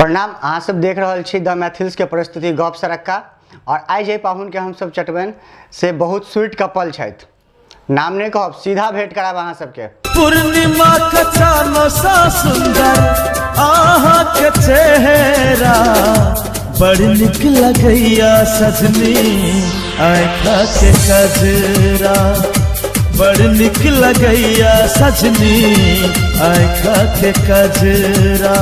प्रणाम। अहाँ सब देख रहा छी द मैथिल्स के प्रस्तुति गप सरक्का। और आई जे पाहुन के हम सब चटबन से बहुत स्वीट कपल छथि। नाम नहीं कहब, सीधा भेंट कराब अहाँ सबके। पूर्णिमा का चानो सा सुंदर आहा के चेहरा बड़ निक लगैया सजनी आँखा के कजरा बड़ निक लगैया सजनी आँखा के कजरा।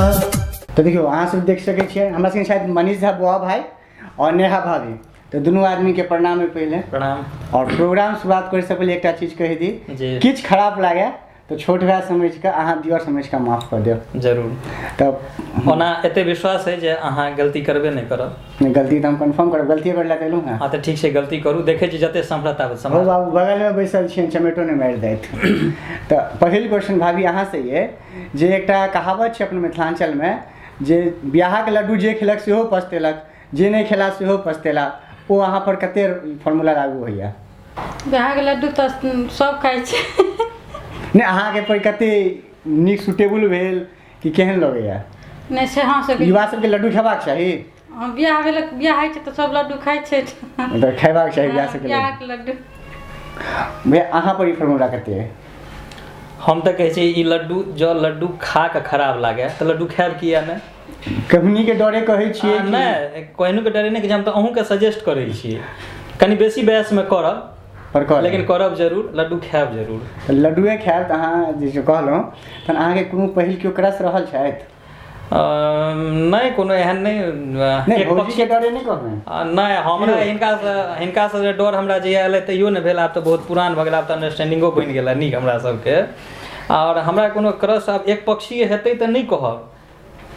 तो देखियो अहाँ सब देख सके छियै हमरा संगे शायद मनीष झा बुआ भाई और नेहा भाभी। तो दोनों आदमी के प्रणाम है पहले। प्रणाम। और प्रोग्राम शुरुआत करे से पहले एक चीज कही दी, किछ खराब लागे तो छोट भाई समझ के अहाँ दियर समझ के माफ कर देव जरूर। तब ओना एते विश्वास है जे अहाँ गलती करबे नहीं करब। नहीं गलती तो हम कंफर्म करब, गलती कर लेते लूँ। हाँ तो ठीक से गलती करू, देखे छी जते समरता हो समझ। बाबू बगल में बैसल छियन, चमेटो ने मारि दैत। तो पहिल क्वेश्चन भाभी अहाँ से ये जे एकटा कहावत छै अपन मिथिलांचल में जे बियाहक लड्डू जे खेलक सेहो पछतेलक, जे नहीं खेला सेहो पछतेलक, ओ अहाँ पर कते फॉर्मूला लागू होइया? बियाहके लड्डू तो सब खाइ छै। नहीं अहाँ के पर कते नीक सुटेबल भेल कि केहन लगैया? नहीं से हाँ सब युवा सबके लड्डू खेबाक चाही। हाँ बियाह भेल, बियाह होइ छै तऽ सब लड्डू खाइ छै। मतलब खेबाक चाही बियाह सबके बियाहके लड्डू। भैया अहाँ पर ई फॉर्मूला कते है? हम तो कहे छी ई लड्डू जो लड्डू खा के खराब लागे तो लड्डू खाएब किया ने? कम्पनी के डरे कहै छियै कि नहीं कोहिनू के डरे नहीं कि हम तो अहूँ के सजेस्ट करै छी कनी बेसी बहस में करब पर कर लेकिन करब जरूर, लड्डू खाएब जरूर। तो लड्डूए खाएब तऽ अहाँ जे कहलहुँ तहन अहाँके कोनो पहिल केओ क्रश रहल छथि? नहीं कोनो एहन नहीं। नहीं भौजी के डरे नहीं कहबै? नहीं हमरा हिनका से जे डर हमरा जे एलै तैयो नहीं भेल। आब तो बहुत पुरान भऽ गेल, आब तो अंडरस्टैंडिंगो बनि गेल नीक हमरा सबके। और हमरा कोनो क्रश आब एक पक्षीय हेतै तऽ नहीं कहब,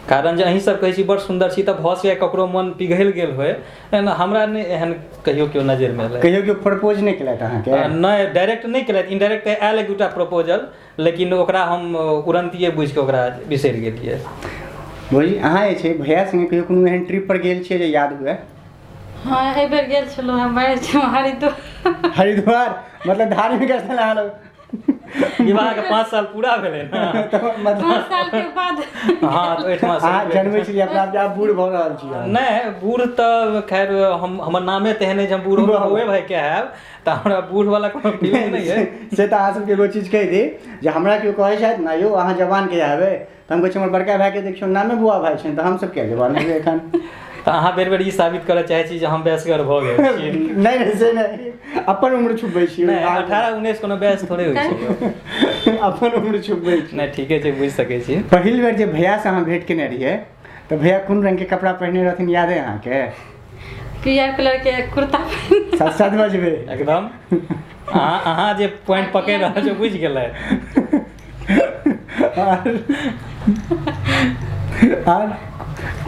कारण जे अहीं सब कहै छी बड़ सुंदर छी तऽ भऽ सकै ककरो मन पिघलि गेल होय। हमरा नहीं एहन कहियो केओ नजर में एलै। कहियो केओ प्रपोज नहीं केलथि अहाँके? नहीं डायरेक्ट नहीं केलथि, इनडायरेक्ट आयल एक दूटा प्रपोजल, लेकिन ओकरा हम उड़नतिये बुझि के ओकरा बिसरि गेलियै। भौजी अहाँ जे छै भैया संगे कहियो कोनो एहन ट्रिप पर गेल छियै जे याद हुए? हाँ एहि बेर गेल छलहुँ हम हरिद्वार। हरिद्वार मतलब धार्मिक स्थल अहाँ लोग? विवाह के 5 साल पूरा भेलै ना, तो मतलब 5 साल के बाद। हाँ तो ओहिठमा अहाँ जन्मै छी अपना आप बूढ़ भऽ रहल छी? नहीं बूढ़ तो खैर हमर नामे तेहन है जे हम बूढ़ हुए भाई के हैब तऽ हमरा बूढ़ वाला कोनो फीलिंग नहीं है। से तऽ अहाँ सबके एगो चीज कहि दी जे हमरा केओ कहै छथि ना यौ अहाँ जवान के हेबै तऽ हम कहै छी हमर बड़का भाई के देखियौ नामे बुआ भाई छनि तऽ हमसब किया जवान हेबै एखन? तऽ अहाँ बेर बेर ई साबित करऽ चाहै छी जे हम वयस्कर भऽ गेल छी। नहीं से नहीं अपन उम्र छुपबै छी। नहीं 18-19 कोनो वयस थोड़े होइ छै। अपन उम्र छुपबै छी। नहीं ठीके छै बुझि सकै छी। पहिल बेर जे भैया से अहाँ भेंट केने रहियै तऽ भैया कोन रंग के कपड़ा पहिरने रहथिन याद है अहाँके? पीयर कलर के कुर्ता पहिन। सच सच बजबै एकदम अहाँ जे पॉइंट पकड़ि रहल छै बुझि गेलै। और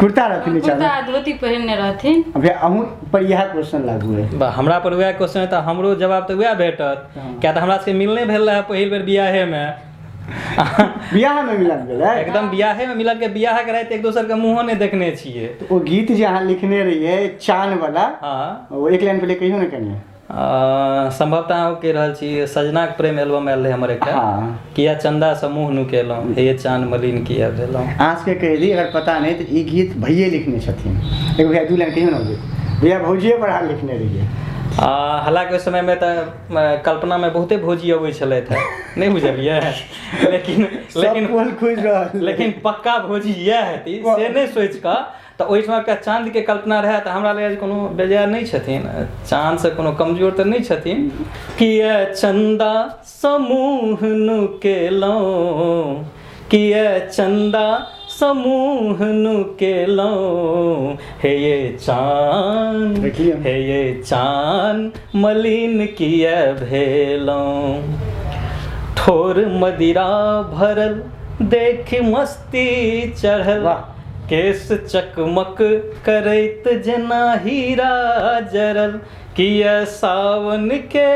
कुर्ता रहथिन नीचा में? कुर्ता धोती पहिरने रहथिन। भैया अहूँ पर इएह क्वेश्चन लागू है? हमरा पर वएह क्वेश्चन है तऽ हमरो जवाब तऽ वएह भेटत। क्या तऽ हमरा सबके मिलने भेल रहे पहिल बेर बियाहे में। बियाह में मिलन भेलै? एकदम बियाहे में मिलन के बियाह के रात एक दोसर के मुंहो नहीं देखने छियै। ओ गीत जे अहाँ लिखने रहियै चान वाला, हाँ वो एक लाइन पहले कहियो ने कनिए। संभवतः अहाँ कहि रहल छी सजना के प्रेम एल्बम आयल रहै हमर एकटा। हाँ। किया चंदा समूह नुकेलहुँ हे चान मलिन किया भेलहुँ। अहाँ सबके कहि दी अगर पता नहीं तो ई गीत भैये लिखने छथिन। एगो भैया 2 लाइन कहियो ना भैया भौजिए पर अहाँ लिखने रहियै। हालांकि उस समय में तो कल्पना में बहुते भोजी अबै छलै थे नहीं बुझलियै, लेकिन पक्का भोजी इएह हेती से नहीं सोचि कऽ तऽ ओहिठाम के चाँद के कल्पना रहै तऽ हमरा लगैए कोनो बेजाय नहीं छथिन, चाँद से कोनो कमजोर तऽ नहीं छथिन। किया चंदा समूह नुकेलहुँ किया चंदा समूह नुकेलहुँ हे ये चान मलिन किया भेलहुँ। ठोर मदिरा भरल देख मस्ती चढ़ल केस चकमक करैत जेना हीरा जरल किया सावन के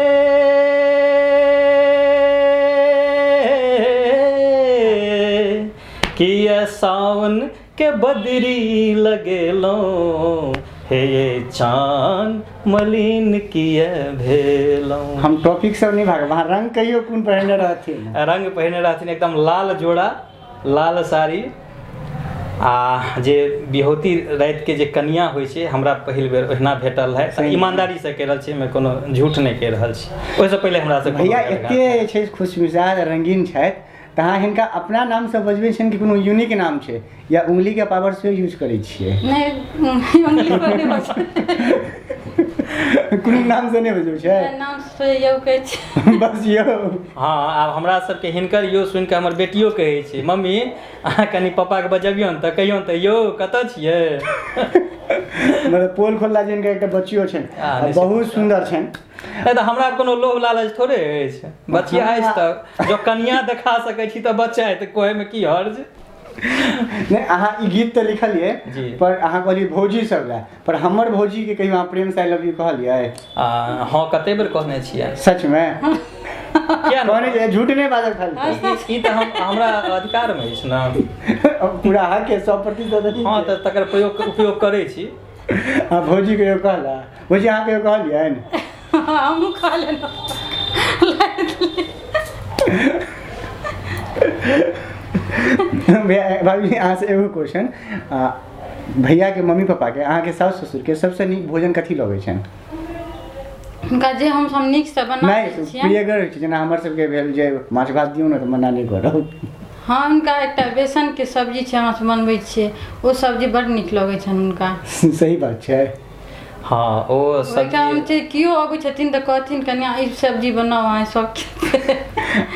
किया सावन के बदरी लगेलहुँ हे ये चान मलिन किया भेलहुँ। हम टॉपिक सब नहीं भाग, वहाँ रंग कहियो कोन पहिरने रहथिन? रंग पहिरने रहथिन एकदम लाल जोड़ा, लाल साड़ी आ जे बिहौती रातिके जे कनिया होइ छै हमरा पहिल बेर ओहिना भेटल है तऽ ईमानदारी से कहि रहल छी मैं कोनो झूठ नहि कहि रहल छी ओहिसँ पहिले हमरा से भैया एते छै खुशमिजाज रंगीन छथि तऽ अहाँ हिनका अपना नाम से बजबै छनि कि कोनो यूनिक नाम छै या उंगली के पावर से यूज करै छियै नहीं उंगली पर नहीं बस कोनो नाम से नहि बजबै छै नाम से यौ कहै छै बस यौ हाँ आब हमरा सबके हिनकर यो सुनि कऽ हमर बेटियो कहै छै मम्मी अहाँ कनि पापाके बजबियौ तऽ कहियौ तऽ यौ कतऽ छियै मतलब पोल खोलला जिनका एकटा बच्चियो छनि बहुत सुन्दर छनि नहीं तऽ हमरा कोनो लोभ लालच थोड़े अछि बच्चिया अछि तऽ जो कनिया देखा सकै छी तऽ बच्चा है तऽ कहैमे की हर्ज नहीं अहाँ ई गीत तऽ लिखलियै पर अहाँ कहलियै भौजी सब लए पर हमर भौजी के कहियो अहाँ प्रेम से आई लव यू कहलियै हाँ कते बेर कहने छियै सच में क्या कहने छियै झूठ नहीं बाजब खाली ई तऽ हमरा अधिकार में अछि ने पूरा हक है 100% हाँ तऽ तकर उपयोग करै छी हाँ भौजी कहियो कहला भौजी अहाँ कहियो कहलियै हमहूँ खा लेलहुँ भाभी अहाँ से एगो क्वेश्चन भैया के मम्मी पापा के अहाँ के सास ससुर के सबसे नीक भोजन कथी लगै छनि हुनका जे हमसब नीकसँ बना दै नहीं छियै प्रियगर होइ छै जेना हमर सबके भेल जे माछ भात दियौ ने तऽ मना नहि करब हाँ हुनका एकटा बेसनके सब्जी छै हमरा सब बनबै छियै ओ सब्जी बड़ नीक लगै छनि हुनका सही बात छै हाँ ओ ओहिठाम छै केओ अबै छथिन तऽ कहथिन कनिया ई सब्जी बनाओ अहाँ सब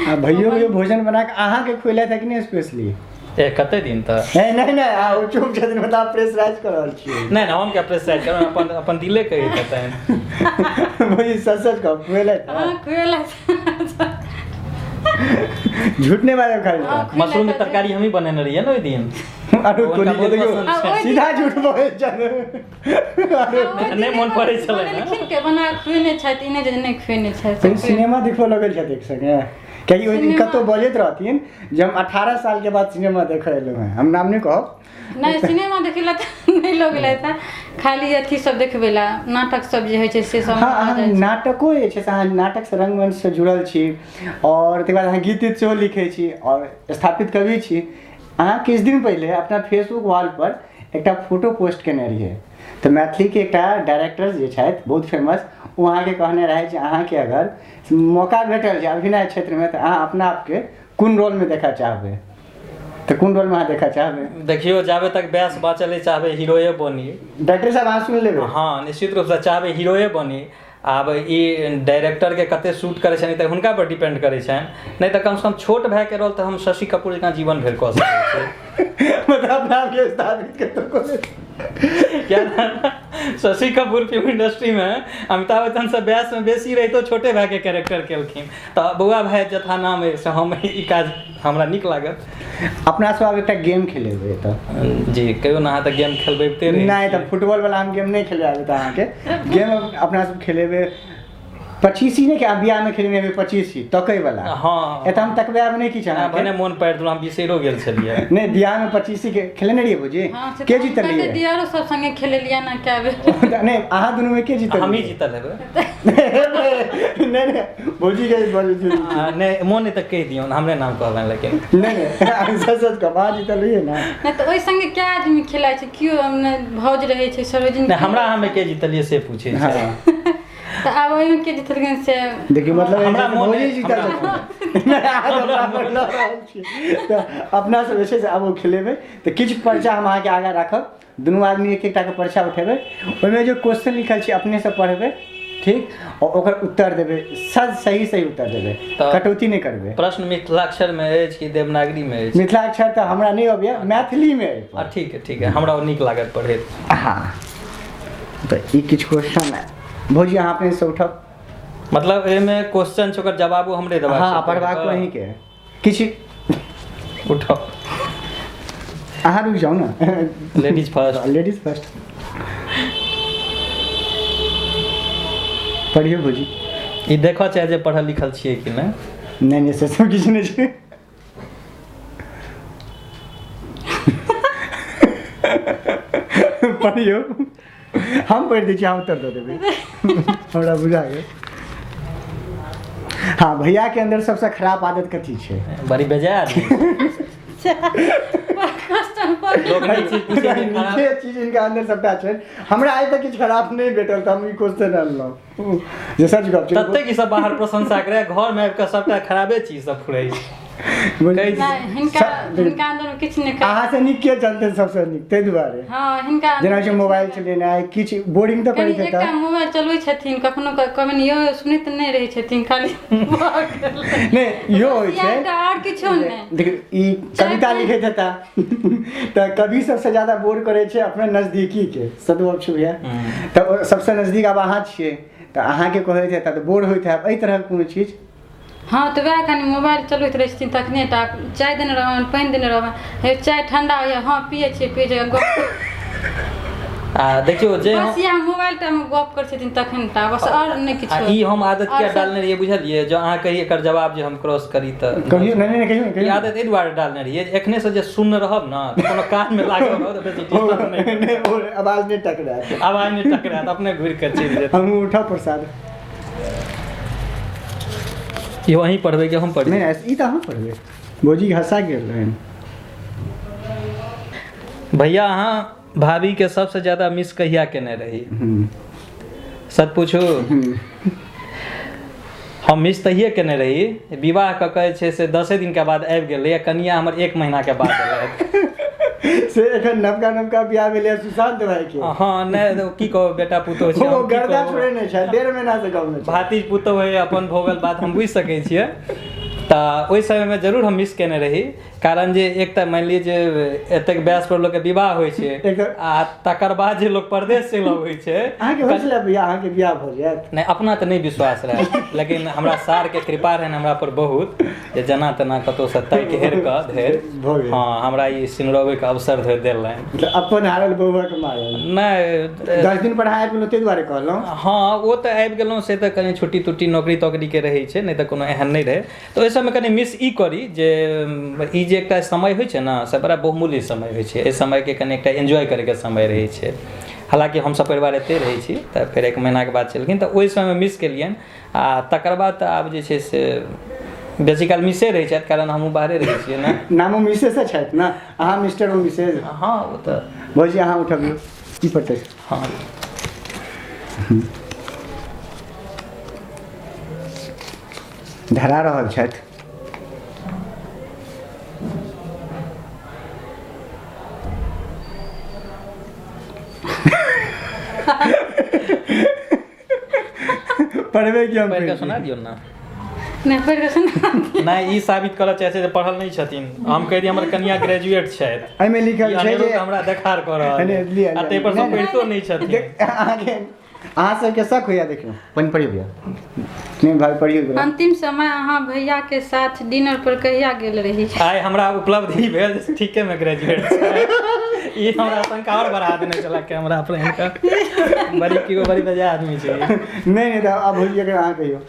आ भैयो भैयो भोजन बना के अहाँके खुएला था कि नहीं स्पेशली कते दिन तक नहीं आ चुप छथिन मतलब आप प्रेशराइज कर रहल छियै नहीं हम क्या प्रेशराइज करब अपन दिले कहि देतैन भैया सच सच कह खुएला था हाँ खुएला झूठ नहीं बारे खाली मशरूम के तरकारी हम ही बनेने रहिए ना ओइ दिन अरे कोली के देखियो सीधा झूठ बोले चल नहीं मन पड़ै छलै ना लेकिन के बना खुएने छथि इने जे नहीं खुएने छथि तो सिनेमा देखो लगल छै देख सके कियाकि ओइ दिन कतो बजैत रहथिन जे हम 18 साल के बाद सिनेमा देखे एलहुं हैं हम नाम नहीं कहब नहीं सिनेमा देखेला तऽ नहीं लोग लेता खाली अथी सब देखबे ला नाटक सब जे होइ छै से सब हाँ नाटको जे छै से अहाँ नाटक से रंगमंच से जुड़ल छी और तकर बाद अहाँ गीत तीत सेहो लिखै छी और स्थापित कवि छी अहाँ किछु दिन पहिले अपना फेसबुक वॉल पर एकटा फोटो पोस्ट केने रहिए तऽ मैथिली के एकटा डायरेक्टर जे छथि बहुत फेमस वो अहाँके कहने रहे जे अहाँके अगर मौका भेटल छै अभिनय क्षेत्र में तऽ अहाँ अपना आपके कोन रोल में देखा चाहबै तऽ कोन रोल में अहाँ देखा चाहबै देखियो जाबे तक बैस बाँचल चाहबै हीरोए बनी डॉक्टर साहब अहाँ सुनि लेबै हाँ निश्चित रूप से चाहबै हीरोए बनी आब ई डायरेक्टर के कते शूट करे छनि तऽ हुनका पर डिपेंड करे छनि नहीं तऽ कम से कम छोट भाई के रोल तऽ हम शशि कपूर जकाँ जीवन भरि कऽ सकै छी मतलब अपना आपके स्थापित के तो क्या शशि कपूर फिल्म इंडस्ट्री में अमिताभ बच्चन से बयास में बेसी रही तो छोटे भाई के कैरेक्टर केलखिन तऽ बौआ भाई जथा नाम है से हम ई काज हमरा नीक लागत अपना सब आब एकटा गेम खेलेबै तऽ जी कहियो ना तऽ गेम खेलबैते रही नहीं तऽ फुटबॉल वाला हम गेम नहीं खेले आबे अहाँके गेम अपना सब खेलेबै 25 ने के बियाह में खेलने में 25 तकै वाला हाँ एत हम तकबे आब नहीं की चाहे भने मोन पारि देलहुँ हम बिसैरो गेल छलियै नहीं बियाह में 25 के खेलने रहिए भौजी के जीतल रहिए दियारो सब संगे खेलेलिया ना क्या बेर नहीं अहाँ दुनू में के जीतल हम ही जीतल हेबै नहीं भौजी के बोल नहीं मोन तऽ कहि दियौ हमरे नाम कहबनि लेकिन नहीं सच सच का बात जीतल रहिए ना नहीं तो ओइ संगे क्या आदमी खेलाइ छै कियो भौज रहै छै सरोजिनी नहीं हमरा हमे के जीतलिए से पूछे छै तऽ आब ओहिमे के जीतल से देखियो मतलब हमरा मोन भौजी जीतल तऽ अपना सब जे छै से आब खेलेबै तऽ किछु पर्चा हम अहाँके आगाँ राखब दुनू आदमी एक एकटा के पर्चा उठेबै ओहिमे जो क्वेश्चन लिखल छै अपने से पढ़बै ठीक और ओकर उत्तर देबै सही उत्तर देबै कटौती नहीं करबै प्रश्न मिथिलाक्षर में अछि कि देवनागरी में अछि मिथिलाक्षर तऽ हमरा नहीं अबैया मैथिली में अछि ठीक है हमरा नीक लागत पढ़ैत हाँ तऽ ई किछु क्वेश्चन है भौजी अहाँ अपने से उठब मतलब एमे क्वेश्चन छै ओकर जवाबो हमरे देबाक हाँ पढ़बाक अहीं के किछु उठो अहाँ रुक जाउ ना लेडीज फर्स्ट पढ़ियो भौजी ई देखो चाहे जे पढ़ल लिखल छियै कि नहीं से सब किछु नहीं छै पढ़ियो हम पढ़ि दै छी अहाँ उत्तर दऽ देबै हमरा बुझा गेल हाँ भैया के अंदर सबसे खराब आदत कथी छै बड़ी बेजाय आदमी कष्ट लोग नहीं चीज पूछे छै खराब। नीके चीज इनका अंदर सबटा छै। हमरा आइ तक किछु खराब नहि भेटल त हम ई क्वेश्चन अनलहुँ जे सच गप छै। तते की सब बाहर प्रशंसा करे, घर में आबि के सबटा खराबे चीज सब फुरै छै। हिनका अंदर में किछु नहीं अहाँ से नीक के जानते सबसे नीक ताहि दुआरे। हाँ हिनका जेना छै मोबाइल चलेनाइ किछु बोरिंग तऽ करैत एकटा हेता। मोबाइल चलबै छथिन, कखनो कखनो यो सुनैत नहि रहै छथिन, खाली नहीं इहो होइ छै और किछो नहीं। देखियो ई कविता लिखैत हेता तऽ कवि सबसे ज्यादा बोर करे छै अपने नजदीकी के। सदगप छै भैया। तऽ सबसे नजदीक आब अहाँ छियै तऽ अहाँके कहैत हेता तऽ बोर होइत हैब एहि तरहक कोनो चीज। हाँ तो वह कनी मोबाइल चलबैत रहै छथिन तखने टा चाय देने रहबनि, पानि देने रहबनि, हे चाय ठंडा होइए, हाँ पिए छियै पिए छियै गप। आ देखियो जे बस या मोबाइल टा में गप करै छथिन तखन टा, बस और नहीं किछो। ई हम आदत क्या डालने रहिए बुझलिए, जो अहाँ कही एकर जवाब जे हम क्रॉस करी त कहियो नहीं कहियो ई आदत एहि दुआरे डालने रहिए एखने से जे सुन रहब ना त कोनो कान में लागल रहत त बेसी डिस्टर्ब नहीं, नहीं वो आवाज नहीं टकराए, आवाज नहीं टकरात, अपने घुर के चलि जेत। हम उठा प्रसाद ये वहीं पढ़बै कि हम पढ़ी? नहीं ई तऽ हम पढ़बै। भौजी हंसा गेल रहन। भैया अहाँ भाभी के सबसे ज्यादा मिस कहिया केने रही? सच पूछू हम मिस तहिए केने रही, विवाह के कहै छै से 10 दिन के बाद आबि गेलै, कनिया हमर 1 महीना के बाद एलै। से एखन नवका बियाह भेलै सुशांत भाई के। हाँ नहीं की कहो बेटा पुतोह छै, वो गर्दा छोड़े नहीं छै, 1.5 महीना से कम छै। भातिज पुतोह है अपन भोगल बात हम बुझि सकै छियै। तऽ ओहि समयमे जरूर हम मिस केने रही, कारण जे एक तऽ मानि लिअ जे एतेक वयस पर लोकके विवाह होइ छै आ तकर बाद जे लोक परदेश चलि अबै छै। अहाँके होइ छलै बियाह, अहाँके बियाह भऽ जायत? नहीं अपना तऽ नहीं विश्वास रहै, लेकिन हमरा सार के कृपा रहनि हमरा पर बहुत, जे जेना तेना कतौ से तय के हेर कऽ धरि हाँ हमरा ई सिनरबै के अवसर धरि देलनि। मतलब अपन हारल बौआ के मारल नहीं 10 दिन पर आबि गेलहुँ ताहि दुआरे कहलहुँ। हाँ वो तऽ आबि गेलहुँ से तऽ कनि छुट्टी तुट्टी नौकरी तौकरी के रहै छै, नहीं तऽ कोनो एहन नहीं रहे। तऽ ओहि समय कनि मिस ई करी जे ई जे एकटा समय होइ छै ना से बड़ा बहुमूल्य समय होइ छै, एहि समय के कनि एकटा एंजॉय करे के समय रहै छै। हालांकि हम सब परिवार एते रहै छी तऽ फेर 1 महीना के बाद चलखिन तऽ ओहि समय मिस केलियनि। आ तकर बाद तऽ आब जे छै से बेसी काल मिसे रहै छथि, कारण हमहूँ बाहरे रहै छियै ना। नामो मिसेस छथि ना, अहाँ मिस्टर ओ मिसेस। हाँ वो तऽ भौजी अहाँ उठबियौ की पड़तै। हाँ धरा रहल छथि। पढ़बै कि हम पढ़ि कऽ सुना दियौ ना। नहीं पढ़ के सुना। नहीं ई साबित करऽ चाहै छै जे पढ़ल नहीं छथिन, हम कहि दी हमर कन्या ग्रेजुएट छथि, एहिमे लिखल छै जे हमरा देखार कऽ रहल लिअ, आ ताहि पर सब पढ़ितो नहीं छथिन। अहाँके अहाँ सबके शक होइया। देखियौ पानि पढ़ियौ भैया। नहीं भाई पढ़ियौ। अंतिम समय अहाँ भैया के साथ डिनर पर कहिया गेल रही? आइ हमरा उपलब्धि भेल ठीके में ग्रेजुएट छै। ई हमरा शंका और बढ़ा देने चला कैमरा पर इनका बड़ी बजा आदमी छै। नहीं तऽ अब भौजी अगर अहाँ कहियौ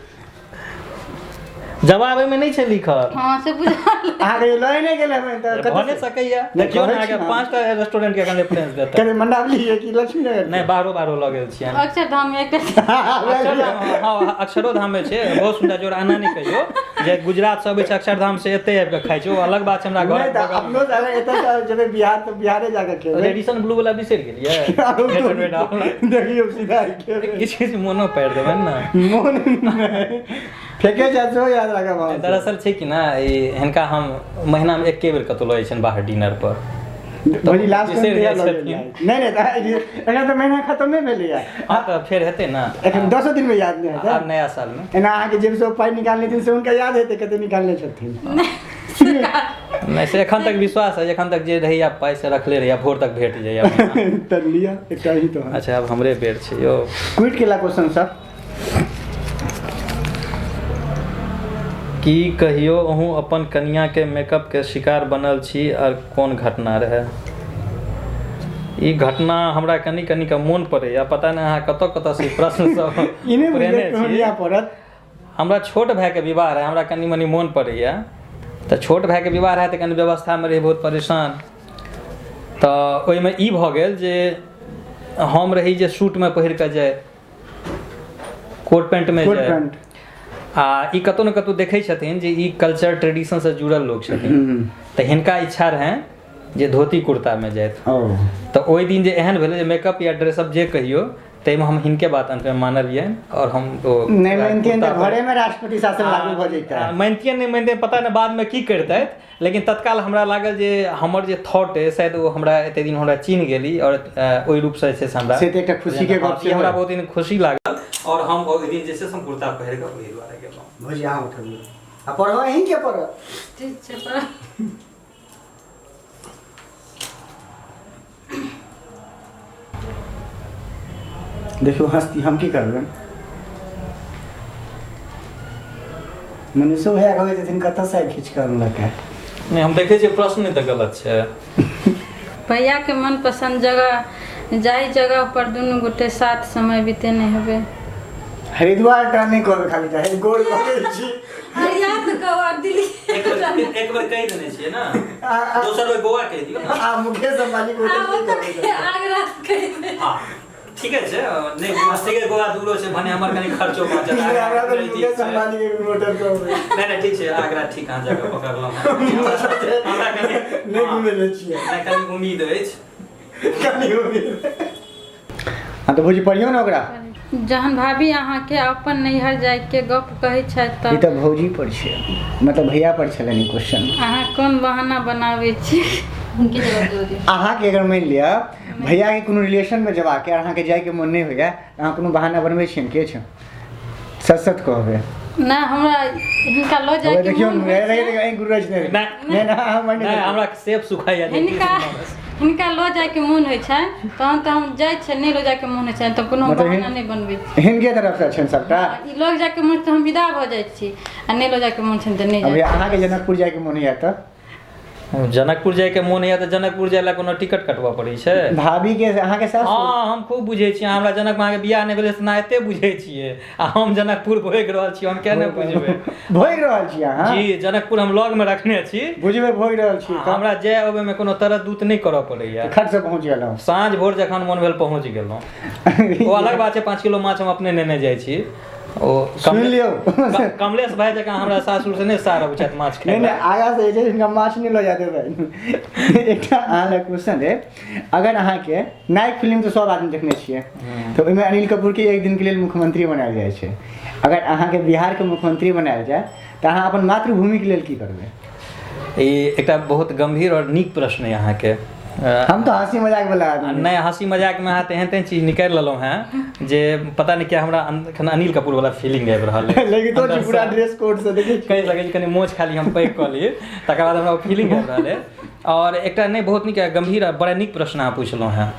जवाब में नहीं छै लिखल। हाँ से बुझल। अहाँ कहियौ लय नहि गेल हमें तऽ भऽ नहि सकैया। देखियौ ना के 5टा रेस्टोरेंट के एखन रेफरेंस देता। कने मंडावली है कि लक्ष्मीनगर? नहीं बाहरो लऽ गेल छियनि। अक्षरधाम में हाँ अक्षरोधाम में छै, बहुत सुंदर जोर आना नहीं कहियो जे गुजरात से अबै छै अक्षरधाम से एते आबि के खाइ छै, ओ अलग बात छै। हमरा घर नहीं तऽ अपनो जाने एतऽ जेबै बिहार तऽ बिहारे जाके खेबै। रेडिसन ब्लू वाला बिसरि गेलियै। देखियौ सीधा किछु मोनो पारि देबनि ना। मोन फेके जाइ छै याद राखब। दरअसल छै कि ना हिनका हम महीना में एके बेर कतौ लऽ जाइ छनि बाहर डिनर पर। भौजी लास्ट बिसरि में जाइ नहीं छथिन। नहीं एखन तऽ महीना खत्म नहीं भेलैया। हाँ तऽ फेर हेतै ना, एखन 10 दिन में याद नहीं हेतै। आब नया साल में एना अहाँके जेब से पाइ निकालने दिन से हुनका याद हेतै कते निकालने छथिन। नहीं से एखन तक विश्वास है, एखन तक जे रहैया पाइ से रखले रहैया भोर तक भेट जाइया। तऽ लिया एकटा ही तो। अच्छा अब हमरे बेर छै यौ। क्विट केला क्वेश्चन सब की कहियो अहूँ अपन कनिया के मेकअप के शिकार बनल छी और कोन घटना रहे? ई घटना हमरा कनी के मोन पड़ैया, पता नहीं अहाँ कतऽ से प्रश्न सब इने प्रेने बुझलिया छी। पड़त। हमरा छोट भाई के विवाह रहे, हमरा कनी मनी मोन पड़ैया। तऽ छोट भाई के विवाह रहे तऽ कनी व्यवस्था में रही बहुत परेशान। तऽ ओहिमे ई भऽ गेल जे हम रही जे सूट में पहिर कऽ जाय, कोट पैंट में जाय। आ ई कतौ न कतौ देखै छथिन जे ई कल्चर ट्रेडिशन से जुड़ल लोग छथिन। तऽ हिनका इच्छा रहनि जे धोती कुर्तामे जाइत। ओ तऽ ओहि दिन जे एहन भेलै जे मेकअप या ड्रेसअप जे कहियो ताहिमे हम हिनके बात अंतमे मानलियनि और हम नहीं मानतियन तो घरे में राष्ट्रपति शासन लागू भ जैता। मानतियन नहीं मानतियन पता नहीं बाद में की करतैथ, लेकिन तत्काल हमरा लागल जे हमर जे थॉट है शायद वो हमरा एते दिन हमरा चिन्ह गेली और ओहि रूप से छै हमरा से त एकटा खुशी के गप छै। हमरा बहुत दिन खुशी लागल और हम ओहि दिन जे छै हम कुर्ता पहिर के ओहि दुआरे गेलहुं। भोजी अहाँ उठबियौ आ पढ़ो अहीं के पढ़ो। ठीक छै पर देखियो हस्ती हम की करबै मनुष्य है कहै छथिन कतऽ से खींच कर लकै। नहीं हम देखे छियै प्रश्न नहीं तऽ गलत छै। भैया के मनपसंद जगह जाई जगह पर दुनू गोटे साथ समय बितेने हेबै। हरिद्वार का नहीं कहबै खाली चाहे गोल कहै छी। हरिया त गवा दिल्ली एक बार कहि देने छियै ना, दोसर बेर गोवा कहि दियौ ना। आ मुकेश अंबानी को आगरा कहि हां ठीके छै, नहीं मस्तिके गोवा दूरो छै भने हमर कनी खर्चो बचत। हमरा तो मुकेश अंबानी के मोटर कहबै। नहीं ठीक छै, आगरा ठीक अहाँ जगह पकड़लहुँ। हमरा कनी नहीं घुमे ले छियै ना कनी उम्मीद अछि। कनी उम्मीद। हां तो भोजी पढ़ियो ना ओकरा। जहन भाभी अहाँके अपन नैहर जाइके गप कहै छथि ई तऽ तऽ भौजी पर छै, मतलब भैया पर छलनि ई क्वेश्चन। अहाँ कोन बहाना बनाबै छी? अहाँके अगर मान लिअ भैया के कोनो रिलेशन में जेबाक अहाँ के जाय के मन नहीं होइया, अहाँ कोनो बहाना बनबै छियनि के छै? सच सच कहबै। ना हमरा हिनका लऽ जाय के देखियो मन होइ छै। नहीं गुरुराज नहीं नहीं नहीं हमरा सेब सुखाइया हिनका लऽ जाय के मन होइ छै तहन तऽ हम जाइ छै, नहीं लऽ जाय के मन होइ छै तऽ कोनो बहाना नहीं बनबै छी। हिनके तरफ से छनि सबटा। ई लऽ जाय के मन तऽ हम विदा भऽ जाइ छी आ नहीं लऽ जाय के मन छै तऽ नहीं अभी जाइ। अहाँ के जनकपुर जाय के मन होइया तऽ जनकपुर जाय के मोन होइया तऽ जनकपुर जाय ला कोनो टिकट कटवा पड़ै छै? भाभी के अहाँ के साथ हाँ हम खूब बुझे छी। हमरा जनक माँ के बियाह नहीं भेलै ना एते बुझे छियै आ हम जनकपुर भोग रहल छी, हम क्या नहीं बुझबै? भोग रहल छी अहाँ? जी जनकपुर हम लॉग में रखने छी, बुझबै भोग रहल छी तऽ हमरा जाय अबै में कोनो तरद्दुत नहीं करऽ पड़ैया। खट से पहुंच गेलहुं, साँझ भोर जखन मोन भेल पहुँच गेलहुँ। वो अलग बात छै 5 किलो माछ हम अपने नेने जाइ छी। ओ सुन लियो कमलेश भाई जकाँ हमरा सासुर से नहीं सार अबै छथि माछ खाय। नहीं आगा से जे इनका माछ नहीं लो जाते भाई। एकटा अहाँ क्वेश्चन है, अगर अहाँ के नायक फिल्म तो सब आदमी देखने छियै तो ओहिमे अनिल कपूर के एक दिन के लिए मुख्यमंत्री बनायल जाइ छै। अगर अहाँ के बिहार के मुख्यमंत्री बनायल जाय तऽ अहाँ अपन मातृभूमि के लेल की करबै? ई एकटा बहुत गंभीर और नीक प्रश्न है अहाँ के। हम तो हंसी मजाक वाला आदमी नहीं हंसी मजाक में अहाँ तेहन चीज निकालि लेलहुँ हैं जे पता नहीं क्या हमरा एखन अनिल कपूर वाला फीलिंग आबि रहल है। लेकिन तो पूरा ड्रेस कोड से देखै कहि सकै छी कनी मोछ खाली हम पैक कऽ ली तकर बाद हमरा फीलिंग आबि रहल है। और एकटा नहीं बहुत नीक गंभीर आ बड़ा नीक प्रश्न अहाँ पुछलहुँ हैं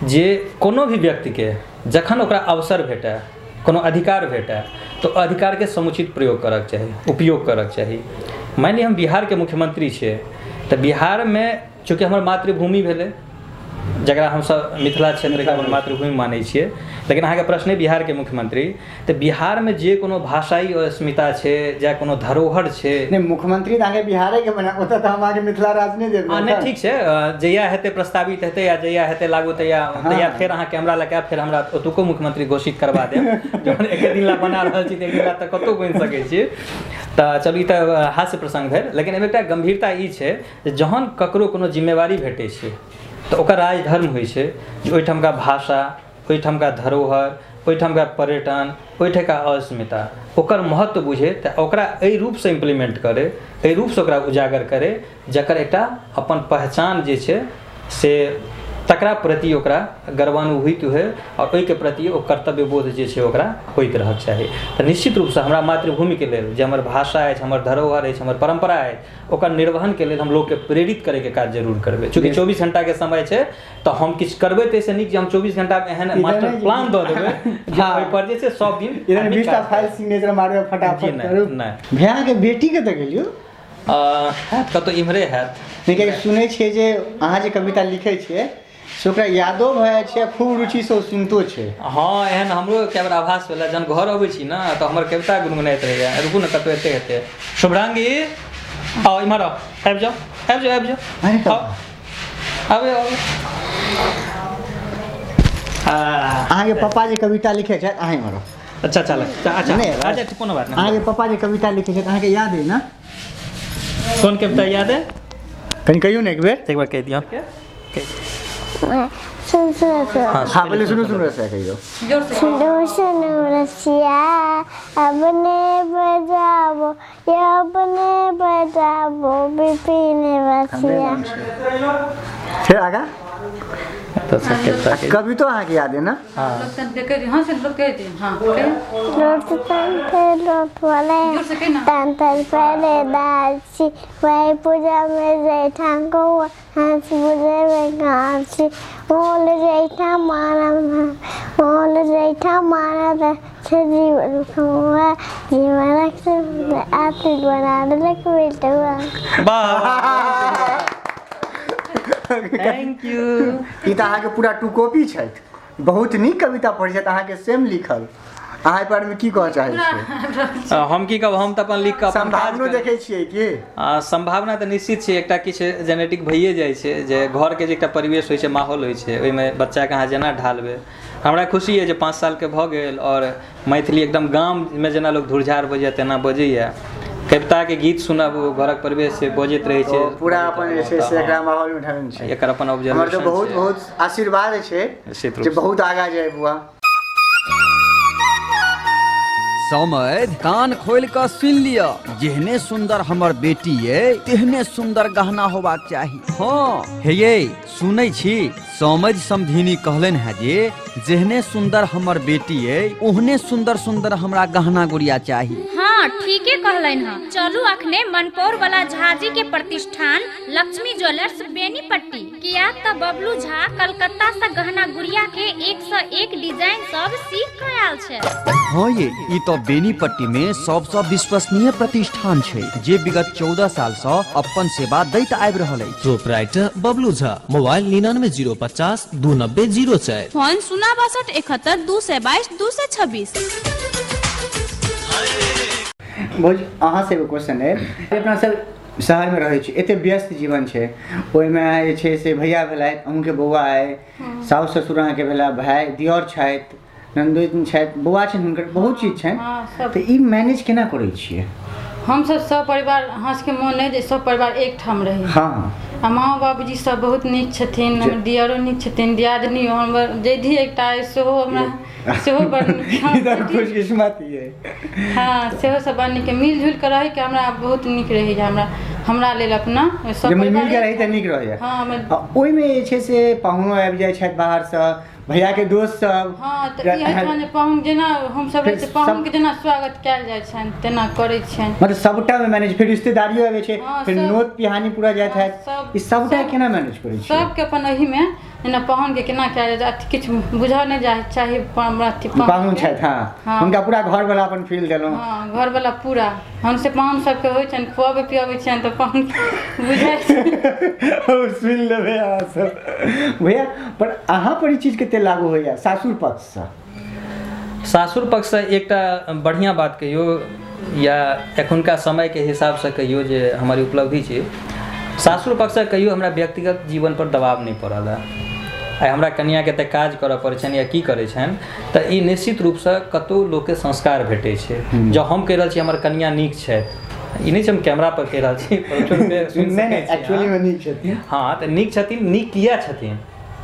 जे कोनो भी व्यक्ति के जखन ओकरा अवसर भेटै, कोनो अधिकार भेटै तो अधिकार के समुचित प्रयोग करक चाही, उपयोग करक चाही। मान लिअ हम बिहार के मुख्यमंत्री छियै तऽ बिहार में चूँकि हमर मातृभूमि भेलै जकरा हमसब मिथिला क्षेत्र के अपन मातृभूमि मानै छियै, लेकिन अहाँके प्रश्न है बिहार के मुख्यमंत्री तऽ बिहार में जे कोनो भाषाई अस्मिता छै या कोनो धरोहर छै। नहीं मुख्यमंत्री तऽ अहाँके बिहारे के बना, ओतऽ तऽ हम अहाँके मिथिला राज्य नहीं देबै। नहीं ठीक छै, जहिया हेतै प्रस्तावित हेतै या जहिया हेतै लागू तहिया फेर अहाँ कैमरा लगा फेर हमरा ओतुको मुख्यमंत्री घोषित करबा देब। जखन एक दिन ला बना रहल छी तऽ एक दिन ला तऽ कतौ बनि सकै छी। तऽ चलू ई तऽ हास्य प्रसंग भेल, लेकिन एहिमे एकटा गंभीरता ई छै जे जहन ककरो कोनो जिम्मेवारी भेटै छै तऽ ओकर राजधर्म होइ छै जे ओहिठामका भाषा, ओहिठामका धरोहर, ओहिठामका पर्यटन, ओहिठामका अस्मिता ओकर महत्व बुझे तऽ ओकरा एहि रूपसँ इम्प्लीमेंट करे, एहि रूपसँ ओकरा उजागर करे जकर एकटा अपन पहचान जे छै से तकरा प्रति ओकरा गर्वान्वित हुए और ओहिके प्रति ओ कर्तव्यबोध जे छै ओकरा होइत रहक चाही। तऽ निश्चित रूपसँ हमरा मातृभूमिके लेल जे हमर भाषा अछि, हमर धरोहर अछि, हमर परम्परा अछि, ओकर निर्वहनके लेल हम लोकके प्रेरित करैके काज जरूर करबै। चूँकि 24 घंटाके समय छै तऽ हम किछु करबै ताहिसँ नीक जे हम 24 घंटामे एहन मास्टर प्लान दऽ देबै जे ओहिपर जे छै सब दिन इधर 20टा फाइल सिग्नेचर मारबै फटाफट करू। नहीं भैया के बेटी के तऽ गेलियो हैत कतौ इम्हरे हैत। लेकिन सुनै छियै जे अहाँ जे कविता लिखै छियै से ओकरा यादो भऽ जाइ छै, खूब रुचिसँ सुनितो छै। हाँ एहन हमरो कए बेर आभास भेल, जहन घर अबै छी ना तऽ हमर कविता गुनगुनाइत रहैया। रुकू ने कतौ एते हेतै शुभरांगी आओ इम्हर आओ, आबि जाओ आबि जाओ आबि जाओ आबे आबे। अहाँके पप्पा जे कविता लिखै छथि अहाँ इम्हर अच्छा चल अच्छा नहीं, अच्छा कोनो बात नहीं। अहाँके पप्पा जे कविता लिखै छथि अहाँके याद अइ ना? कौन कविता याद है? कहीं कहियो ना एक बेर। एक बार कह दिया सुन हाँ पहले सुनो रसिया कहियो। जोर से सुनो सुनो रसिया अपने बजाओ या अपने बजाओ बिपिन रसिया। फिर आगा तो सकता है कभी तो अहाँ के याद है ना। लोग तन देखे दी, हाँ से लोग कह दी, हाँ कह लोट तन लोट वाले जोर से कहना। तन पहले दाची वही पूजा में जेठा को हंस पूजे में कांची मोल जेठा माना था जीवन हुआ जीवन से आती बना दे लग बेटा। Thank you. ई तऽ अहाँके पूरा टू कॉपी छथि। बहुत नीक कविता पढ़ै छथि अहाँके, सेम लिखल। अहाँ पर में की कहऽ चाहै छियै? हम की कहब, हम तऽ अपन लिख कऽ अपन संभावना देखै छियै कि संभावना तऽ निश्चित छै। एकटा किछु जेनेटिक भइए जाइ छै जे घरके जे एकटा परिवेश होइ छै, माहौल होइ छै, ओहिमे बच्चाके अहाँ जेना ढालबै। हमरा खुशी है जे 5 सालके भऽ गेल और मैथिली एकदम गाममे जेना लोक धुरझार बजैए तेना बजैए। कविताके गीत सुनब, घरक परिवेश से बजैत रहै छै, पूरा अपन जे छै से एकरा माहौलमे ढालल छै। एकर अपन हमर ऑब्जर्वेशन तऽ बहुत बहुत आशीर्वाद छै जे बहुत आगाँ जाए बुआ। समझ कान खोल कऽ सुन लिअ, जेहने सुंदर हमर बेटी अइ तेहने सुंदर गहना होबाक चाही। हाँ हे ये सुनै छी, समझ समधिनी कहलनि है जे जेहने सुंदर हमर बेटी अइ ओहने सुंदर सुंदर हमरा गहना गुड़िया चाही। हाँ ठीके कहलनि हैं। चलू अखने मनपौर वाला झाजी के प्रतिष्ठान लक्ष्मी ज्वेलर्स बेनीपट्टी किया त बबलू झा कलकत्ता से गहना गुड़िया के 101 डिजाइन सब सीख के आयल छै। हाँ ये ई तो बेनीपट्टी में सबसे विश्वसनीय प्रतिष्ठान छै जे विगत 14 साल से अपन सेवा दैत आबि रहल अछि। Proprietor Bablu Jha, mobile 99 050 290 04, phone 062 71 222 226। भोज अहाँ से एगो क्वेश्चन है, अपना सब शहरमे रहै छी, एते व्यस्त जीवन छै, ओहिमे जे छै से भैया भेलथि, अहूँके बौआ अइ, साउस ससुर अहाँके भेला, भाय दियर छथि, नन्दोई छथि, बौआ छनि, हुनकर बहुत चीज छनि, तऽ ई मैनेज केना करै छियै? हमसब सब परिवार अहाँ सबके मोन है जे सब परिवार एक ठाम रही। हाँ आ माँ बाबूजी सब बहुत नीक छथिन, हमर दियरो नीक छथिन, दियादनी हमर जैधी एकटा अइ सेहो हमरा सेहो बड़ नीक खुशकिस्मती है। हाँ सेहो सब बड़ नीक, मिलजुल कऽ रहै के हमरा बहुत नीक रहै, हमरा लेल अपना सब जब परिवार मिल के रही तऽ नीक रहैए। हाँ ओहिमे जे छै से पाहुनो आबि जाइ छथि बाहरसँ, भैया के दोस्त सब। हाँ तऽ ई ठाम जे पाहुन जेना हमसब रहै छै, पाहुनके जेना स्वागत कयल जाइ छनि तेना करै छनि। मतलब सबटा में मैनेज, फिर रिश्तेदारियों आबै छै, हाँ, फिर सब- नोत पिहानी पूरा जाइत है, सब- ई सबटा सब- केना मैनेज करै छियै? सबके अपन एहिमे जेना पाहुनके केना कयल जाइ छै, किछु बुझऽ नहि जाइ चाही पाहुन छथि। हाँ हाँ। हुनका पूरा घर वाला अपन फील देलहुँ। हाँ घरवला पूरा हमसे पाहुन सबके होइ छनि, खुआबै पियाबै छियनि तऽ पाहुन बुझाइ छै। सुनि लेबै अहाँ सब भैया। पर अहाँ पर ई चीज कते लागू होइए सासुर पक्षसँ? सासुर पक्षसँ एकटा बढ़िआँ बात कहियो या एखुनका समयके हिसाबसँ कहियो जे हमर उपलब्धि छै, सासुर पक्षसँ कहियो हमरा व्यक्तिगत जीवन पर दबाव नहि पड़ल है। आइ हमरा कनियाँके तऽ काज करऽ पड़ै छनि या की करै छनि, तऽ ई निश्चित रूपसँ कतहु लोकके संस्कार भेटै छै। जँ हम कहि रहल छी हमर कनियाँ नीक छथि, ई नहि छै हम कैमरा पर कहि रहल छी, एक्चुअली में नीक छथिन। हाँ तऽ नीक छथिन, नीक किया छथिन,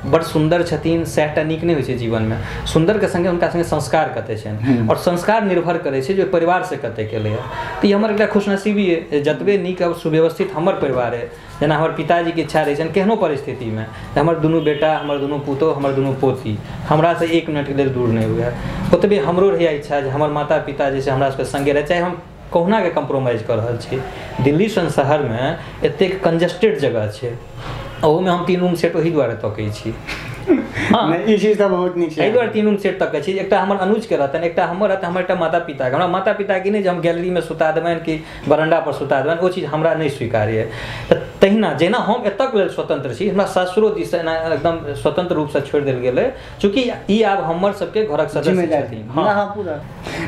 बड़ सुंदर छथिन, सएहटा नीक नहि होइ छै जीवनमे। सुंदरके संगे हुनका संगे संस्कार कते छनि, और संस्कार निर्भर करै छै जे परिवारसँ कतेक एलैए। तऽ ई हमर एकटा खुशनसीबी अइ, जतबे नीक और सुव्यवस्थित हमर परिवार अइ। जेना हमर पिताजीके इच्छा रहै छनि केहनो परिस्थितिमे हमर दुनू बेटा, हमर दुनू पुतोह, हमर दुनू पोती हमरासँ 1 मिनटके लेल दूर नहि हुए, ओतबे हमरो रहैए इच्छा जे हमर माता पिता जे छै हमरा सबके संगे रहै, चाहे हम कहुनाके कम्प्रोमाइज कऽ रहल छी। दिल्ली सन शहरमे एतेक कंजेस्टेड जगह छै, ओहोमे हम 3 रूम सेट ओही दुआरे तकै छी। हाँ ई चीज तऽ बहुत नीक छै। एहि दुआरे 3 रूम सेट तकै छी, एकटा हमर अनुजके रहतनि, एकटा हमर रहतनि, हमर एकटा माता पिताके। हमरा माता पिताके नहि जे हम गैलरीमे सुता देबनि कि बरंडा पर सुता देबनि, ओ चीज हमरा नहि स्वीकार्य है। तऽ तहिना जेना हम एतक लेल स्वतंत्र छी, हमरा सासुरो दिस एना एकदम स्वतंत्र रूपसँ छोड़ि देल गेलै, चूँकि ई आब हमर सबके घरक सदस्य छथिन। हाँ पूरा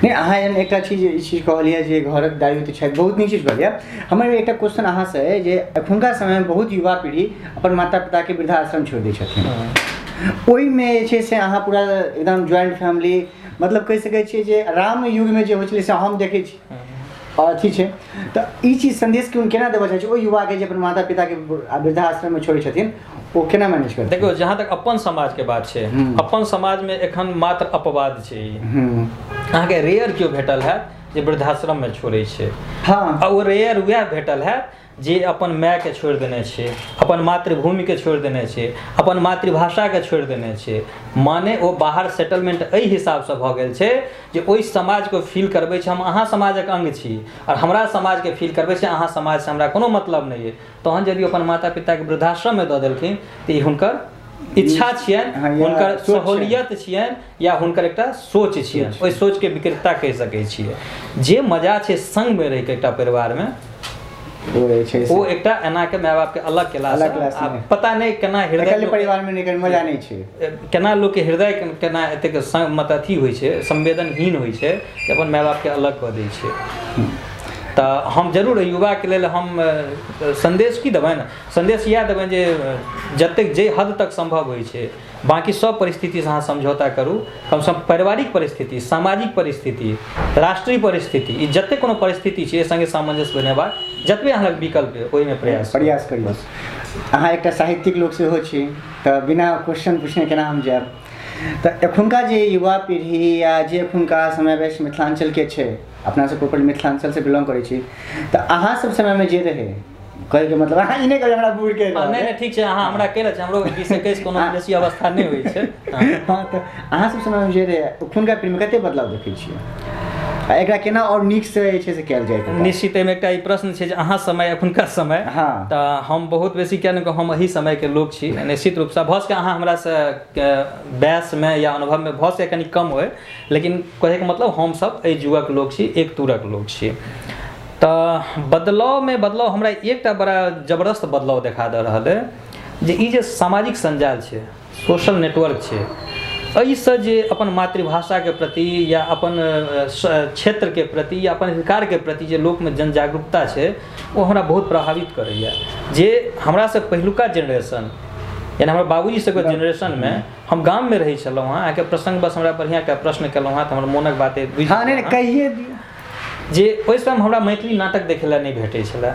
नहीं। अहाँ एकटा चीज ई चीज कहलिए जे घरक दायित्व छथि, बहुत नीक चीज कहलिए। हमर एकटा क्वेश्चन अहाँसँ है जे एखुनका समयमे बहुत युवा पीढ़ी अपन माता पिताके वृद्धाश्रम छोड़ि दै छथिन, ओहिमे जे छै से अहाँ पूरा एकदम ज्वाइंट फैमिली, मतलब कहि सकै छियै जे राम युगमे जे होइ छलै से हम देखै छी। अथी छै तऽ ई चीज संदेश केओ केना देबऽ चाहै छै ओ युवाके जे अपन माता पिताके वृद्धाश्रममे छोड़ै छथिन ओ केना मैनेज करतै? देखियौ जहाँ तक अपन समाजके बात छै, अपन समाजमे एखन मात्र अपवाद छै। अहाँके रेयर केओ भेटल हैत जे वृद्धाश्रममे छोड़ै छै। हाँ आ ओ रेयर वएह भेटल हैत जे अपन मायके छोड़ि देने छै, अपन मातृभूमिके छोड़ि देने छै, अपन मातृभाषाके छोड़ि देने छै। माने ओ बाहर सेटलमेंट एहि हिसाबसँ भऽ गेल छै जे ओहि समाजके फील करबै छै हम अहाँ समाजक अंग छी, और हमरा समाजके फील करबै छै अहाँ समाजसँ हमरा कोनो मतलब नहि अइ। तहन यदि अपन माता पिताके वृद्धाश्रममे दऽ देलखिन तऽ ई हुनकर इच्छा छियनि, हुनकर सहूलियत छियनि, या हुनकर एकटा सोच छियनि। ओहि सोचके विकृतता कहि सकै छियै। जे मजा छै संगमे रहिके एकटा परिवारमे, ओ एकटा एना के माय बाप के अलग केलासँ पता नहि केना हृदय परिवारमे नहीं मजा नहीं छै, केना लोक के हृदय केना एतेक मत अथी होइ छै, संवेदनहीन होइ छै जे अपन माय बाप के अलग कऽ दै छै। तऽ हम जरूर युवाके लेल हम संदेश की देबनि, संदेश इएह देबनि जे जतेक जे हद तक संभव होइ छै बाकी सब परिस्थितिसँ अहाँ समझौता करू। कमसँ कम पारिवारिक परिस्थिति, सामाजिक परिस्थिति, राष्ट्रीय परिस्थिति, ई जतेक कोनो परिस्थिति छै सङ्गे सामंजस्य बनेबाक जतबे अहाँ लग विकल्प अइ ओहिमे प्रयास करियौ। अहाँ एकटा साहित्यिक लोक सेहो छी तऽ बिना क्वेश्चन पूछने केना हम जायब। तऽ एखुनका जे युवा पीढ़ी या जे एखुनका समावेश मिथिलाञ्चलके छै, अपना सब प्रॉपर मिथिलाञ्चलसँ बिलोंग करै छी, तऽ अहाँ सब समयमे जे रहै कहैके मतलब अहाँ ई नहि कहियौ हमरा बूढ़ के नहीं ठीक छै, अहाँ हमरा कहले छै, हमरो 20-21 कोनो बेसी अवस्था नहि होइ छै। हाँ तऽ अहाँ सब समयमे जे रहै एखुनका पीढ़ीमे कते बदलाव देखै छियै, आ एकरा केना और नीकसँ जे छै से कयल जाय? निश्चित एहिमे एकटा ई प्रश्न छै जे अहाँ समय एखुनका समय, हाँ तऽ हम बहुत बेसी किया नहि हम एही समयके लोक छी। निश्चित रूपसँ भऽ सकै अहाँ हमरासँ वयसमे या अनुभवमे भऽ सकै कनि कम होइ, लेकिन कहैके मतलब हमसभ एहि युगक लोक छी, एक तूरक लोक छी। तऽ बदलाव हमरा एकटा बड़ा जबरदस्त बदलाव देखा दऽ रहल अइ जे ई जे सामाजिक संजाल छै, सोशल नेटवर्क छै, एहिसँ जे अपन मातृभाषाके प्रति या अपन क्षेत्रके प्रति या अपन अधिकारके प्रति जे लोकमे जनजागरूकता छै ओ हमरा बहुत प्रभावित करैए। जे हमरासँ पहिलुका जेनरेशन यानी हमरा बाबूजी सबके जेनरेशनमे हम गाममे रहै छलहुँ हेँ, अहाँके प्रसङ्ग बस हमरा बढ़िआँ एकटा प्रश्न केलहुँ हेँ तऽ हमर मोनक बाते बुझि कहिए जे ओहि समय हमरा मैथिली नाटक देखै लए नहि भेटै छलै।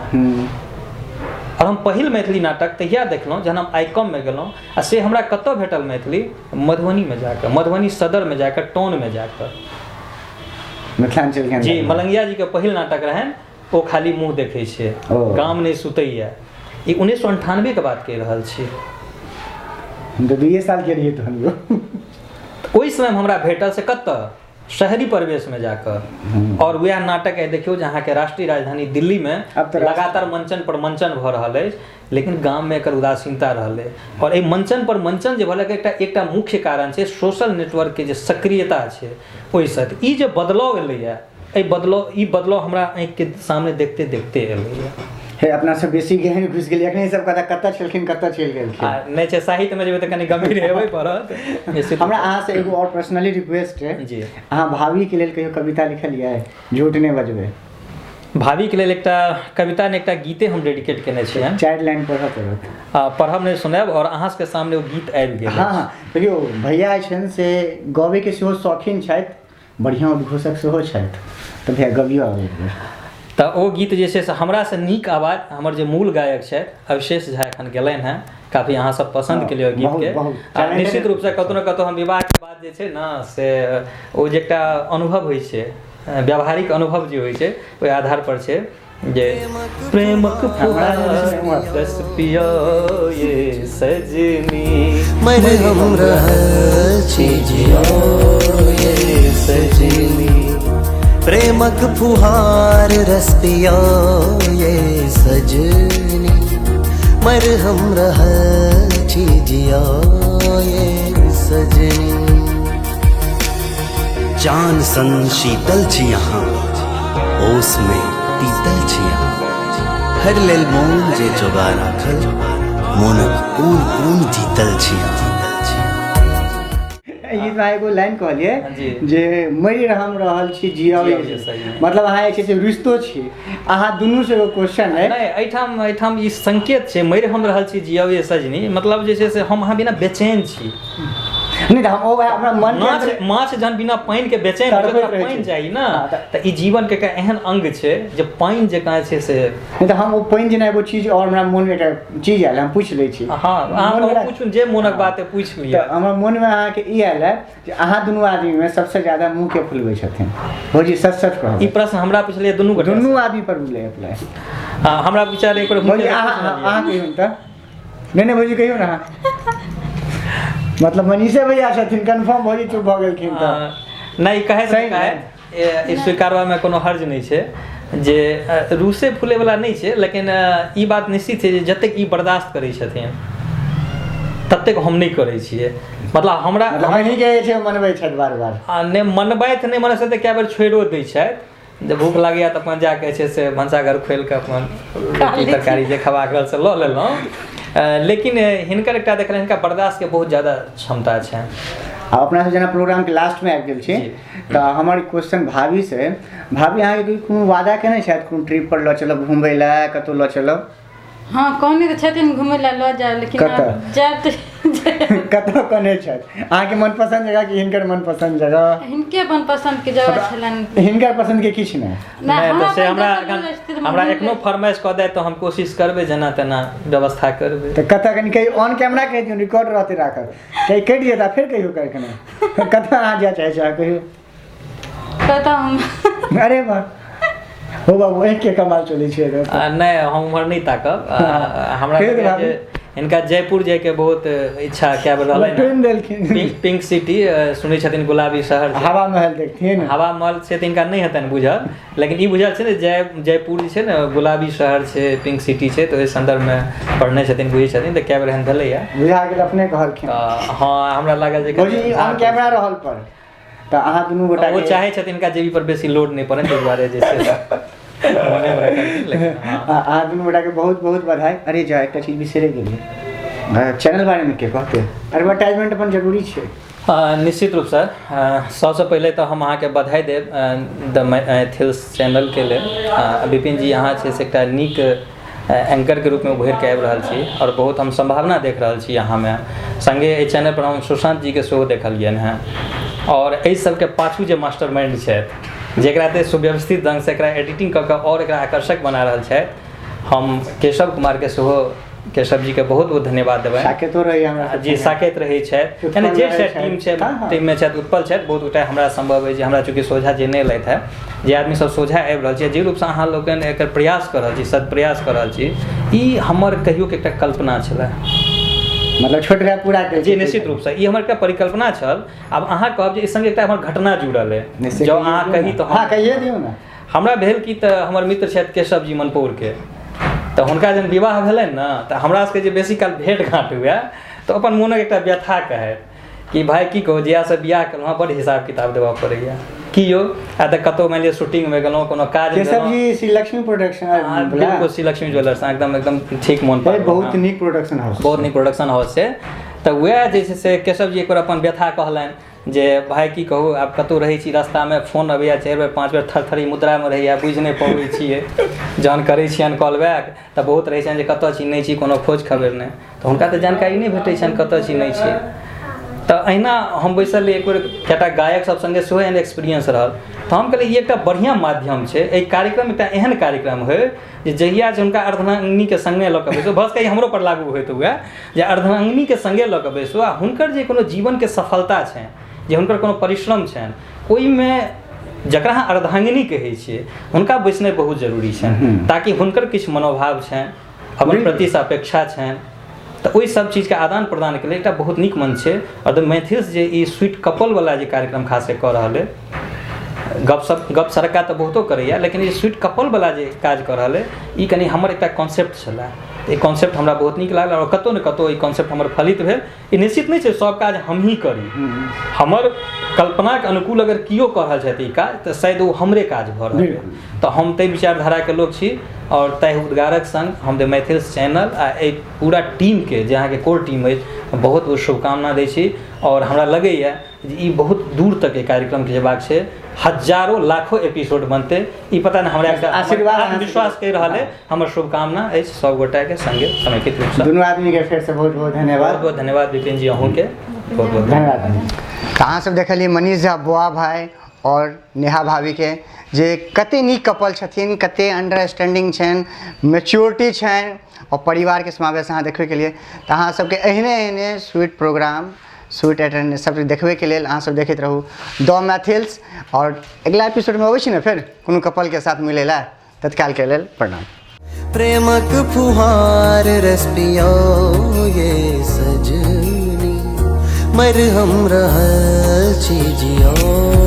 और हम पहिल मैथिली नाटक तहिया देखलहुँ जहन हम आइकॉममे गेलहुँ, आ से हमरा कतऽ भेटल मैथिली? मधुबनीमे जाकऽ, मधुबनी सदरमे जाकऽ, टाउनमे जाकऽ। मिथिलाञ्चल के जी, मलंगिया जीके पहिल नाटक रहनि ओ खाली मुँह देखै छै, गाम नहि सुतैया। ई 1998 के बात कहि रहल छी। हम तऽ 2 साल के रहियै तहन। ओहि समय हमरा भेटल से कतऽ? शहरी परिवेशमे जाकऽ। और वएह नाटक देखियौ जे अहाँके राष्ट्रीय राजधानी दिल्लीमे लगातार मंचन पर मंचन भऽ रहल अछि, लेकिन गाममे एकर उदासीनता रहलै। और एहि मंचन पर मंचन जे भेलै एकटा मुख्य कारण छै सोशल नेटवर्कके जे सक्रियता छै ओहिसँ। ई जे बदलाव एलैए, ई बदलाव हमरा आँखिके सामने देखते देखते एलैए। हे अपना सब बेसी गहन घुसि गेलियै, एखन सब कहता कतऽ छलखिन कतऽ चलि गेलखिन। नहि छै, साहित्यमे जेबै तऽ कनि गंभीर हेबै पड़त। हमरा अहाँसँ एगो और पर्सनली रिक्वेस्ट है जी, अहाँ भाभीके लेल कहियो कविता लिखलियै? झूठ नहि बजबै। भाभीके लेल एकटा कविता ने एकटा गीते हम डेडिकेट केने छियनि। 4 लाइन पढ़ऽ पड़त। पढ़ब नहि सुनायब, और अहाँ सबके सामने ओ गीत आबि गेल। हाँ देखियौ भैया छनि से गबैके सेहो शौकीन छथि, बढ़िआँ उद्घोषक सेहो छथि, तऽ भैया गबियो आबैत। तऽ ओ गीत जे छै से हमरासँ नीक आवाज हमर जे मूल गायक छथि अवशेष झा एखन गेलनि हेँ, काफ़ी अहाँ सब पसन्द केलियै गीतके। निश्चित रूपसँ कतहु ने कतहु हम विवाहके बाद जे छै ने से ओ जे एकटा अनुभव होइ छै, व्यावहारिक अनुभव जे होइ छै ओहि आधार पर छै जे प्रेमक फुहार रस पियो ये सजनी मर हम रहल छी जियो ये सजनी, प्रेमक फुहार रस पियो ये सजनी, मर हम रहल छी जियो ये सजनी। चांद सन शीतल छी यहाँ, ओस में पीतल छी यहाँ, हर लेल मोन जे जोगा राखल, मोनक कोन कोन जीतल छी यहाँ। गीतमे एगो लाइन कहलियै जे मरि हम रहल छी जियो, मतलब अहाँ जे छै से रिश्तो छी, अहाँ दुनूसँ एगो क्वेश्चन है। नहि, एहिठाम ई संकेत छै मरि हम रहल छी जियो ये सजनी, मतलब जे छै से हम अहाँ बिना बेचैन छी। नहीं तो हम वो हमरा मन के अंदर माछ जहन बिना पानि के बेचैन तड़पैत ओकरा रहै पानि छै। चाही ना हाँ, तऽ ई जीवन के एकटा एहन अंग छै जे पानि जकाँ छै से नहीं तो हम वो पानि जेना एगो चीज और हमरा मन में एकटा चीज आयल हम पूछ लै छी हाँ अहाँ मोन में- पूछू जे मोनक बात है पूछि लिअ तो हमर मन में अहाँके ई आयल है जे अहाँ दुनू आदमी में सबसे ज्यादा मुंह के फुलबै छथिन भौजी सच सच ई कहब प्रश्न हमरा पुछलियै दुनू गोटे दुनू आदमी पर बुले अप्लाई हाँ हमरा विचार एक बेर भौजी हुनके अहाँ कहियौ तऽ नहीं भौजी कहियौ ने अहाँ मतलब मनीषे भैया छथिन कन्फर्म भौजी चुप भऽ गेलखिन तऽ नहीं कहे सही ई स्वीकारबा में कोनो हर्ज नहीं छै जे रूसे फूले वाला नहीं छै लेकिन ई बात निश्चित छै जे जतेक ई बर्दाश्त करै छथिन ततेक हम नहीं करै छियै मतलब हमरा मतलब अहीं के छै मनबै छथि बार बार नहि मनबैत नहि मनबै से तऽ कए बेर छोड़िओ दै छथि जब भूख लागैए तऽ अपन जाके छै से भनसाघर खोलि कऽ अपन रोटी तरकारी जे खबाक रहल से लऽ लेलहुँ लेकिन हिनकर एकटा देखलियै हिनका बर्दाश्तके बहुत ज़्यादा क्षमता छनि आ अपना से जेना प्रोग्राम के लास्ट में आबि गेल छी तऽ हमर क्वेश्चन भाभी से भाभी अहाँके कोनो वादा केने छथि कोनो ट्रिप पर लऽ चलब घुमबै लए कतौ लऽ चलब हाँ कहने तऽ छथिन घुमै लए लऽ जाए लेकिन कतऽ? आब जाएब तऽ कतौ कने छथि अहाँके मनपसन्द जगह कि हिनकर मनपसन्द जगह हिनके अपन के जगह छलनि हिनकर पसंद के किछु नहि नहि तऽ से अपन हमरा स्थिति में हमरा घुमि एखनो लेब। फरमाइश कऽ दे तऽ हम कोशिश करबै जेना तेना व्यवस्था करबै तऽ कतऽ कनि कही ऑन कैमरा कहि दियौ रिकॉर्ड रहतै राखल कहीं कटि जेता फेर कहियो करके कतऽ अहाँ जाय चाहै छी अहाँ कहियो कतऽ हम अरे वाह हो बाबू एक के कमाल चलै छै नहि हम उम्हर नहि ताकब हमरा कहियौ तऽ लगैए भाभी। जे हिनका जयपुर जायके बहुत इच्छा कए बेर रहलै ट्रेन देलखिन पिंक सिटी सुनै छथिन गुलाबी शहर छै। हवा महल देखथिन हवा महल से तऽ हिनका नहि हेतनि बुझल लेकिन ई बुझल छै ने जयपुर जे छै ने गुलाबी शहर छै पिंक सिटी छै तऽ ओहि संदर्भमे पढ़ने छथिन बुझै छथिन तऽ कए बेर एहन भेलैए बुझा गेल अपने कहलखिन हाँ हमरा लागल जे भौजी ऑन कैमरा रहल पर तऽ अहाँ दुनू गोटा वो चाहे छथिन हिनका जेबी पर बेसी लोड नहि पड़नि ताहि दुआरे जे छै से मने में रखलखिन, लेकिन हाँ। अहाँ दुनू गोटा के बहुत बहुत बधाई अरे जा एकटा चीज बिसरे गेलियै चैनल बारे में के कहते एडवर्टाइजमेंट अपन जरूरी छै निश्चित रूपसँ सबसँ पहिले तऽ हम अहाँके बधाई देब द मैथिल्स चैनलके लेल विपिन जी अहाँ छै से एकटा नीक एंकरके रूपमे उभरि कऽ आबि रहल छी आओर बहुत हम संभावना देख रहल छी अहाँमे सङ्गे एहि चैनलपर हम सुशांत जीके सेहो देखलियनि हेँ आओर एहि सबके पाछू जे मास्टर माइंड छथि जेकरा एते सुव्यवस्थित ढङ्गसँ एकरा एडिटिंग कऽ कऽ आओर एकरा आकर्षक बना रहल छथि हम केशव कुमारके सेहो केशव जीके बहुत बहुत धन्यवाद देबै साकेतो रही हमरा जी साकेत रहै छथि यानी जे छथि टीम छै टीममे छथि उत्पल छथि बहुत गोटा हमरा संभव अछि जे हमरा चूँकि सोझा जे नहि लैत है जे आदमी सब सोझा आबि रहल छै जे रूपसँ अहाँ लोकनि एकर प्रयास कऽ रहल छी सदप्रयास कऽ रहल छी ई हमर कहियो के एकटा कल्पना छलै मतलब छोटका पूरा के जी निश्चित रूपसँ ई हमर एकटा परिकल्पना छल आब अहाँ कहब जे एहि संगे एकटा हमर घटना जुड़ल है जँ अहाँ कही तऽ हाँ कहिए दियौ ने हमरा भेल कि तऽ हमर मित्र छथि केशव जी मनपुरके तऽ हुनका जब विवाह भेलनि ने तऽ हमरा सबके जे बेसी काल भेंट घाट हुए तऽ अपन मोनक एकटा व्यथा कहै कि भाय की कहू जहियासँ बियाह केलहुँ बड़ हिसाब किताब देबऽ पड़ैया की यौ आ तऽ कतहु मानि लिअ शूटिंगमे गेलहुँ कोनो काज केशव जी श्री लक्ष्मी प्रोडक्शन बिल्कुल श्री लक्ष्मी ज्वेलर्स एकदम ठीक मोन पर बहुत नीक प्रोडक्शन हाउस बहुत नीक प्रोडक्शन हाउस छै तऽ वएह जे छै से केशव जी एक बेर अपन व्यथा कहलनि जे भाय की कहू आब कतहु रहै छी रास्तामे फोन अबैया 4 बेर 5 बेर थरथरी मुद्रामे रहैया बुझि नहि पबै छियै जहन करै छियनि कॉल बैक तऽ बहुत रहै छनि जे कतऽ छी नहि छी कोनो खोज खबर नहि तऽ हुनका तऽ जानकारी नहि भेटै छनि कतऽ छी नहि छी तऽ अहिना हम बैसल रही एक बेर कएटा गायक सब संगे सेहो एहन एक्सपीरियंस रहल तऽ हम कहलियै ई एकटा बढ़िआँ माध्यम छै एहि कार्यक्रम एकटा एहन कार्यक्रम होय जे जहिया जे हुनका अर्धनांगिनीके संगे लऽ कऽ बैसू बस कहीं हमरो पर लागू होइत हुए जे अर्धनांगिनीके संगे लऽ कऽ बैसू आ हुनकर जे कोनो जीवनके सफलता छनि जे हुनकर कोनो परिश्रम छनि ओहिमे जकरा अहाँ अर्धांगिनी कहै छियै हुनका बैसनाइ बहुत जरूरी छनि ताकि हुनकर किछु मनोभाव छनि अपन प्रति से अपेक्षा छनि तऽ ओहि सब चीजके आदान प्रदानके लेल एकटा बहुत नीक मंच छै आओर द मैथिल्स जे ई स्वीट कपलवला जे कार्यक्रम खास कऽ रहल अइ गप सरका तऽ बहुतो करैया लेकिन ई स्वीट कपलवला जे काज कऽ रहल अइ ई कनि हमर एकटा कॉन्सेप्ट छलै ई कॉन्सेप्ट हमरा बहुत नीक लागल आओर कतहु ने कतहु ई कॉन्सेप्ट हमर फलित भेल ई निश्चित नहि छै सब काज हम ही करी हमर कल्पनाके अनुकूल अगर केओ कऽ रहल छथि ई काज तऽ शायद ओ हमरे काज भऽ रहल अइ तऽ हम ताहि विचारधाराके लोक छी आओर ताहि उद्गारक संग हम द मैथिल्स चैनल आ एहि पूरा टीमके जे अहाँके कोर टीम अछि बहुत बहुत शुभकामना दै छी और हमरा लगैए जे ई बहुत दूर तक कार्यक्रमके जेबाक छै, हजारों लाखों एपिसोड बनतै, ई पता नहीं हमरा एकटा आशीर्वाद विश्वास कहि रहल है, हमर शुभकामना अछि सब गोटाके संगे समेकित रूपसँ। दुनू आदमीके फेर से बहुत बहुत धन्यवाद। बहुत बहुत धन्यवाद विपिन जी, अहूँके बहुत बहुत धन्यवाद। अहाँ सब देखलिए मनीष झा बुआ भाई और नेहा भाभी के जे कते नीक कपल छथिन, कते अंडरस्टैंडिंग छनि, मैच्योरिटी छनि और परिवार के समावेश अहाँ देखबे के लिए। तऽ अहाँ सबके एहने एहने स्वीट प्रोग्राम, स्वीट एटेंडेंस सब देखबे के लेल अहाँ सब देखैत रहू द मैथिल्स। और अगला एपिसोड में अबै छी ने फेर कोनो कपल के साथ मिलै ला, तत्काल के लेल प्रणाम। प्रेमक फुहार रस पियो ये सजनी, मरहम रहल छी जियो।